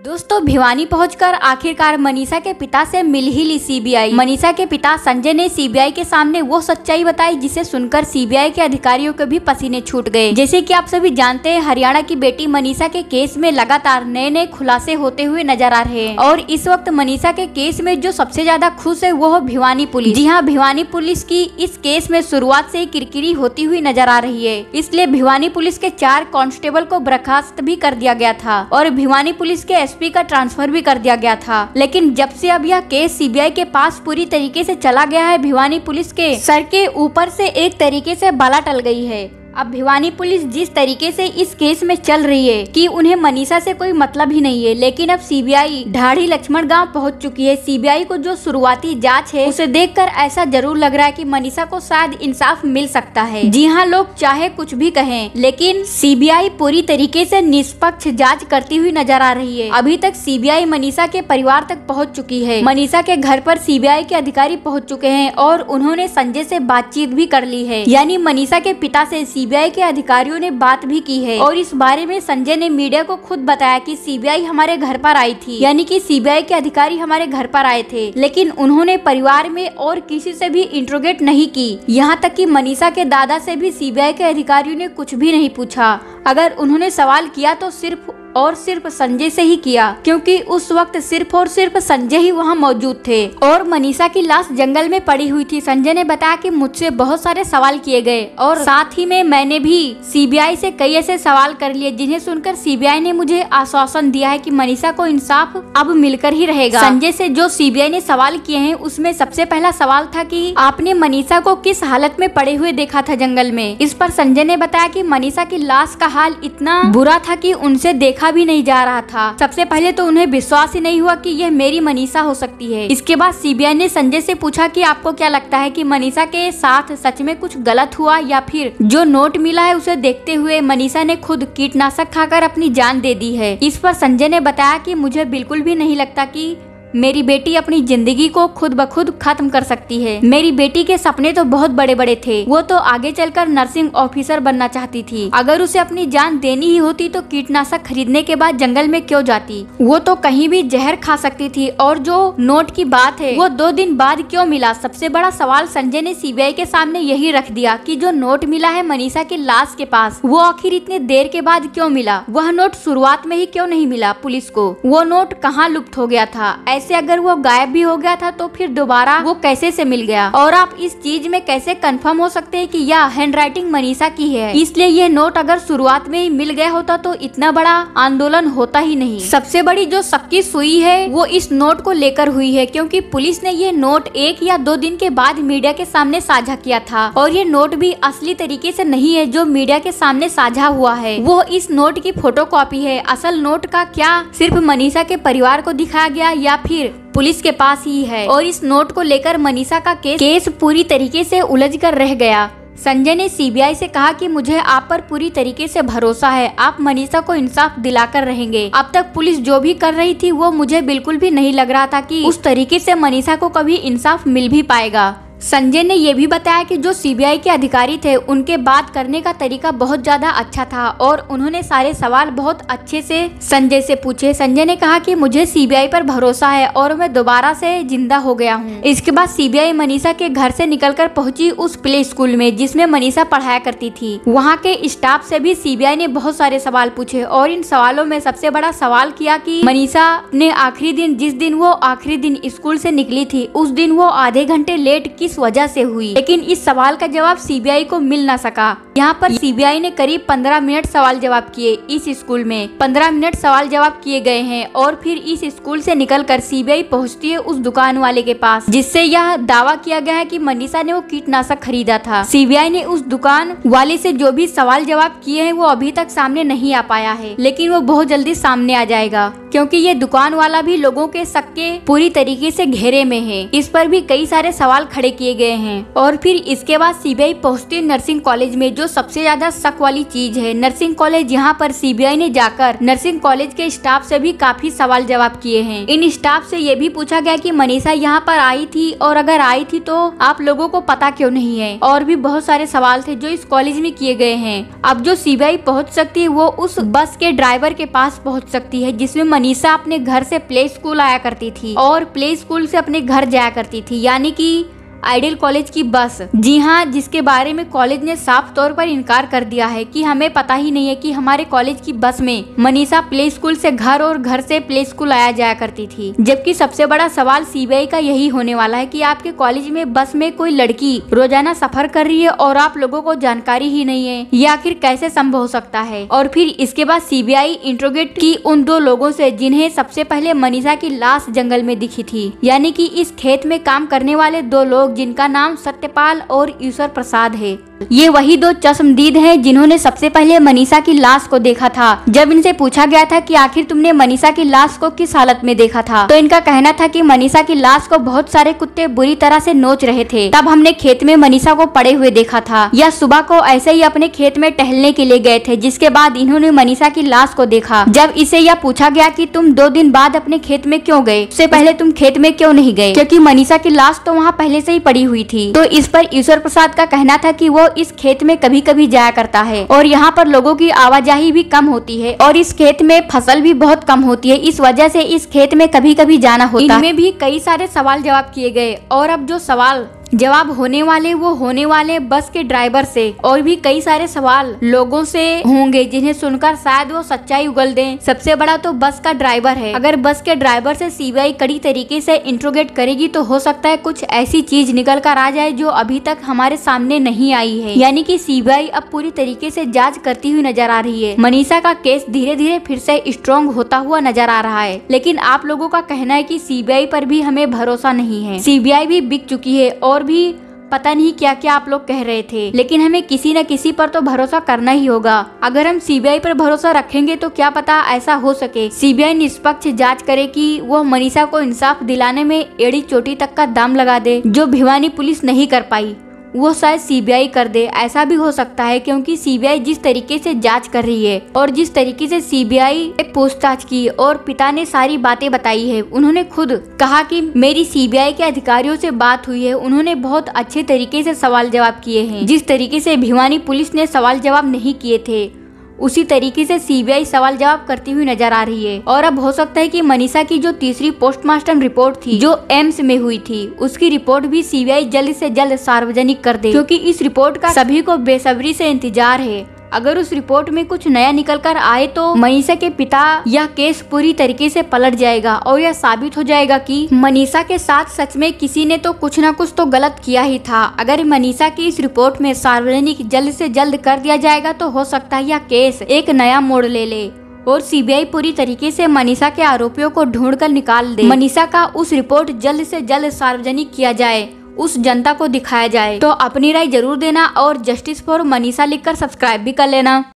दोस्तों भिवानी पहुंचकर आखिरकार मनीषा के पिता से मिल ही ली सीबीआई। मनीषा के पिता संजय ने सीबीआई के सामने वो सच्चाई बताई जिसे सुनकर सीबीआई के अधिकारियों के भी पसीने छूट गए। जैसे कि आप सभी जानते हैं, हरियाणा की बेटी मनीषा के केस में लगातार नए नए खुलासे होते हुए नजर आ रहे हैं और इस वक्त मनीषा के केस में जो सबसे ज्यादा खुश है वो भिवानी पुलिस। जी हाँ, भिवानी पुलिस की इस केस में शुरुआत से ही किरकिरी होती हुई नजर आ रही है। इसलिए भिवानी पुलिस के 4 कांस्टेबल को बर्खास्त भी कर दिया गया था और भिवानी पुलिस के एसपी का ट्रांसफर भी कर दिया गया था। लेकिन जब से अब यह केस सीबीआई के पास पूरी तरीके से चला गया है, भिवानी पुलिस के सर के ऊपर से एक तरीके से बाला टल गई है। अब भिवानी पुलिस जिस तरीके से इस केस में चल रही है कि उन्हें मनीषा से कोई मतलब ही नहीं है, लेकिन अब सीबीआई ढाढ़ी लक्ष्मण गांव पहुंच चुकी है। सीबीआई को जो शुरुआती जांच है उसे देखकर ऐसा जरूर लग रहा है कि मनीषा को शायद इंसाफ मिल सकता है। जी हाँ, लोग चाहे कुछ भी कहें, लेकिन सीबीआई पूरी तरीके से निष्पक्ष जाँच करती हुई नजर आ रही है। अभी तक सीबीआई मनीषा के परिवार तक पहुँच चुकी है। मनीषा के घर पर सीबीआई के अधिकारी पहुँच चुके हैं और उन्होंने संजय से बातचीत भी कर ली है, यानी मनीषा के पिता से सीबीआई के अधिकारियों ने बात भी की है। और इस बारे में संजय ने मीडिया को खुद बताया कि सीबीआई हमारे घर पर आई थी, यानी कि सीबीआई के अधिकारी हमारे घर पर आए थे, लेकिन उन्होंने परिवार में और किसी से भी इंट्रोगेट नहीं की। यहाँ तक कि मनीषा के दादा से भी सीबीआई के अधिकारियों ने कुछ भी नहीं पूछा। अगर उन्होंने सवाल किया तो सिर्फ और सिर्फ संजय से ही किया, क्योंकि उस वक्त सिर्फ और सिर्फ संजय ही वहां मौजूद थे और मनीषा की लाश जंगल में पड़ी हुई थी। संजय ने बताया कि मुझसे बहुत सारे सवाल किए गए और साथ ही में मैंने भी सीबीआई से कई ऐसे सवाल कर लिए जिन्हें सुनकर सीबीआई ने मुझे आश्वासन दिया है कि मनीषा को इंसाफ अब मिलकर ही रहेगा। संजय से जो सीबीआई ने सवाल किए हैं उसमें सबसे पहला सवाल था कि आपने मनीषा को किस हालत में पड़े हुए देखा था जंगल में। इस पर संजय ने बताया कि मनीषा की लाश का हाल इतना बुरा था कि उनसे देखा भी नहीं जा रहा था। सबसे पहले तो उन्हें विश्वास ही नहीं हुआ कि यह मेरी मनीषा हो सकती है। इसके बाद सीबीआई ने संजय से पूछा कि आपको क्या लगता है कि मनीषा के साथ सच में कुछ गलत हुआ या फिर जो नोट मिला है उसे देखते हुए मनीषा ने खुद कीटनाशक खाकर अपनी जान दे दी है। इस पर संजय ने बताया कि मुझे बिल्कुल भी नहीं लगता कि मेरी बेटी अपनी जिंदगी को खुद ब खुद खत्म कर सकती है। मेरी बेटी के सपने तो बहुत बड़े बड़े थे। वो तो आगे चलकर नर्सिंग ऑफिसर बनना चाहती थी। अगर उसे अपनी जान देनी ही होती तो कीटनाशक खरीदने के बाद जंगल में क्यों जाती? वो तो कहीं भी जहर खा सकती थी। और जो नोट की बात है वो 2 दिन बाद क्यों मिला? सबसे बड़ा सवाल संजय ने सीबीआई के सामने यही रख दिया कि जो नोट मिला है मनीषा की लाश के पास, वो आखिर इतने देर के बाद क्यों मिला? वह नोट शुरुआत में ही क्यों नहीं मिला पुलिस को? वो नोट कहाँ लुप्त हो गया था? ऐसे अगर वो गायब भी हो गया था तो फिर दोबारा वो कैसे से मिल गया? और आप इस चीज में कैसे कंफर्म हो सकते हैं कि यह हैंडराइटिंग मनीषा की है? इसलिए ये नोट अगर शुरुआत में ही मिल गया होता तो इतना बड़ा आंदोलन होता ही नहीं। सबसे बड़ी जो सबकी सुई है वो इस नोट को लेकर हुई है, क्योंकि पुलिस ने ये नोट 1 या 2 दिन के बाद मीडिया के सामने साझा किया था और ये नोट भी असली तरीके से नहीं है। जो मीडिया के सामने साझा हुआ है वो इस नोट की फोटोकॉपी है। असल नोट का क्या सिर्फ मनीषा के परिवार को दिखाया गया या फिर पुलिस के पास ही है? और इस नोट को लेकर मनीषा का केस पूरी तरीके से उलझ कर रह गया। संजय ने सीबीआई से कहा कि मुझे आप पर पूरी तरीके से भरोसा है, आप मनीषा को इंसाफ दिलाकर रहेंगे। अब तक पुलिस जो भी कर रही थी वो मुझे बिल्कुल भी नहीं लग रहा था कि उस तरीके से मनीषा को कभी इंसाफ मिल भी पाएगा। संजय ने यह भी बताया कि जो सीबीआई के अधिकारी थे उनके बात करने का तरीका बहुत ज्यादा अच्छा था और उन्होंने सारे सवाल बहुत अच्छे से संजय से पूछे। संजय ने कहा कि मुझे सीबीआई पर भरोसा है और मैं दोबारा से जिंदा हो गया हूँ। इसके बाद सीबीआई मनीषा के घर से निकलकर पहुंची उस प्ले स्कूल में जिसमें मनीषा पढ़ाया करती थी। वहाँ के स्टाफ से भी सीबीआई ने बहुत सारे सवाल पूछे और इन सवालों में सबसे बड़ा सवाल किया कि मनीषा ने आखिरी दिन, जिस दिन वो आखिरी दिन स्कूल से निकली थी, उस दिन वो आधे घंटे लेट किस वजह से हुई? लेकिन इस सवाल का जवाब सीबीआई को मिल ना सका। यहाँ पर सीबीआई ने करीब 15 मिनट सवाल जवाब किए। इस स्कूल में 15 मिनट सवाल जवाब किए गए हैं और फिर इस स्कूल से निकलकर सीबीआई पहुँचती है उस दुकान वाले के पास जिससे यह दावा किया गया है कि मनीषा ने वो कीटनाशक खरीदा था। सीबीआई ने उस दुकान वाले से जो भी सवाल जवाब किए हैं वो अभी तक सामने नहीं आ पाया है, लेकिन वो बहुत जल्दी सामने आ जाएगा क्योंकि ये दुकान वाला भी लोगों के शक के पूरी तरीके से घेरे में है। इस पर भी कई सारे सवाल खड़े किए गए हैं। और फिर इसके बाद सीबीआई पहुंचती है नर्सिंग कॉलेज में जो जो सबसे ज्यादा शक वाली चीज है, नर्सिंग कॉलेज, यहाँ पर सीबीआई ने जाकर नर्सिंग कॉलेज के स्टाफ से भी काफी सवाल जवाब किए हैं। इन स्टाफ से ये भी पूछा गया कि मनीषा यहाँ पर आई थी और अगर आई थी तो आप लोगों को पता क्यों नहीं है, और भी बहुत सारे सवाल थे जो इस कॉलेज में किए गए हैं। अब जो सीबीआई पहुँच सकती है वो उस बस के ड्राइवर के पास पहुँच सकती है जिसमें मनीषा अपने घर से प्ले स्कूल आया करती थी और प्ले स्कूल से अपने घर जाया करती थी, यानी कि आइडियल कॉलेज की बस। जी हाँ, जिसके बारे में कॉलेज ने साफ तौर पर इनकार कर दिया है कि हमें पता ही नहीं है कि हमारे कॉलेज की बस में मनीषा प्ले स्कूल से घर और घर से प्ले स्कूल आया जाया करती थी। जबकि सबसे बड़ा सवाल सीबीआई का यही होने वाला है कि आपके कॉलेज में बस में कोई लड़की रोजाना सफर कर रही है और आप लोगों को जानकारी ही नहीं है, ये आखिर कैसे संभव हो सकता है। और फिर इसके बाद सीबीआई इंट्रोगेट की उन दो लोगों से जिन्हें सबसे पहले मनीषा की लाश जंगल में दिखी थी, यानी कि इस खेत में काम करने वाले दो लोग जिनका नाम सत्यपाल और ईश्वर प्रसाद है। ये वही दो चश्मदीद हैं जिन्होंने सबसे पहले मनीषा की लाश को देखा था। जब इनसे पूछा गया था कि आखिर तुमने मनीषा की लाश को किस हालत में देखा था, तो इनका कहना था कि मनीषा की लाश को बहुत सारे कुत्ते बुरी तरह से नोच रहे थे, तब हमने खेत में मनीषा को पड़े हुए देखा था, या सुबह को ऐसे ही अपने खेत में टहलने के लिए गए थे, जिसके बाद इन्होंने मनीषा की लाश को देखा। जब इसे यह पूछा गया कि तुम 2 दिन बाद अपने खेत में क्यों गए, उससे पहले तुम खेत में क्यों नहीं गए, क्योंकि मनीषा की लाश तो वहाँ पहले से ही पड़ी हुई थी। तो इस पर ईश्वर प्रसाद का कहना था कि वो इस खेत में कभी कभी जाया करता है और यहाँ पर लोगों की आवाजाही भी कम होती है और इस खेत में फसल भी बहुत कम होती है, इस वजह से इस खेत में कभी कभी जाना होता है। इनमें भी कई सारे सवाल जवाब किए गए और अब जो सवाल जवाब होने वाले वो होने वाले बस के ड्राइवर से, और भी कई सारे सवाल लोगों से होंगे जिन्हें सुनकर शायद वो सच्चाई उगल दें। सबसे बड़ा तो बस का ड्राइवर है। अगर बस के ड्राइवर से सीबीआई कड़ी तरीके से इंट्रोगेट करेगी तो हो सकता है कुछ ऐसी चीज निकल कर आ जाए जो अभी तक हमारे सामने नहीं आई है, यानी कि सीबीआई अब पूरी तरीके से जांच करती हुई नजर आ रही है। मनीषा का केस धीरे धीरे फिर से स्ट्रॉन्ग होता हुआ नजर आ रहा है, लेकिन आप लोगों का कहना है कि सीबीआई पर भी हमें भरोसा नहीं है। सीबीआई भी बिक चुकी है और भी पता नहीं क्या क्या आप लोग कह रहे थे, लेकिन हमें किसी न किसी पर तो भरोसा करना ही होगा। अगर हम सीबीआई पर भरोसा रखेंगे तो क्या पता ऐसा हो सके सीबीआई निष्पक्ष जांच करे कि वो मनीषा को इंसाफ दिलाने में एड़ी चोटी तक का दाम लगा दे, जो भिवानी पुलिस नहीं कर पाई वो शायद सीबीआई कर दे। ऐसा भी हो सकता है क्योंकि सीबीआई जिस तरीके से जांच कर रही है और जिस तरीके से सीबीआई पूछताछ की और पिता ने सारी बातें बताई है, उन्होंने खुद कहा कि मेरी सीबीआई के अधिकारियों से बात हुई है, उन्होंने बहुत अच्छे तरीके से सवाल जवाब किए हैं। जिस तरीके से भिवानी पुलिस ने सवाल जवाब नहीं किए थे उसी तरीके से सीबीआई सवाल जवाब करती हुई नजर आ रही है। और अब हो सकता है कि मनीषा की जो तीसरी पोस्टमार्टम रिपोर्ट थी जो एम्स में हुई थी, उसकी रिपोर्ट भी सीबीआई जल्द से जल्द सार्वजनिक कर दे, क्योंकि इस रिपोर्ट का सभी को बेसब्री से इंतजार है। अगर उस रिपोर्ट में कुछ नया निकल कर आए तो मनीषा के पिता यह केस पूरी तरीके से पलट जाएगा और यह साबित हो जाएगा कि मनीषा के साथ सच में किसी ने तो कुछ न कुछ तो गलत किया ही था। अगर मनीषा की इस रिपोर्ट में सार्वजनिक जल्द से जल्द कर दिया जाएगा तो हो सकता है यह केस एक नया मोड़ ले ले और सीबीआई पूरी तरीके से मनीषा के आरोपियों को ढूंढ कर निकाल दे। मनीषा का उस रिपोर्ट जल्द से जल्द सार्वजनिक किया जाए, उस जनता को दिखाया जाए। तो अपनी राय जरूर देना और जस्टिस फॉर मनीषा लिखकर सब्सक्राइब भी कर लेना।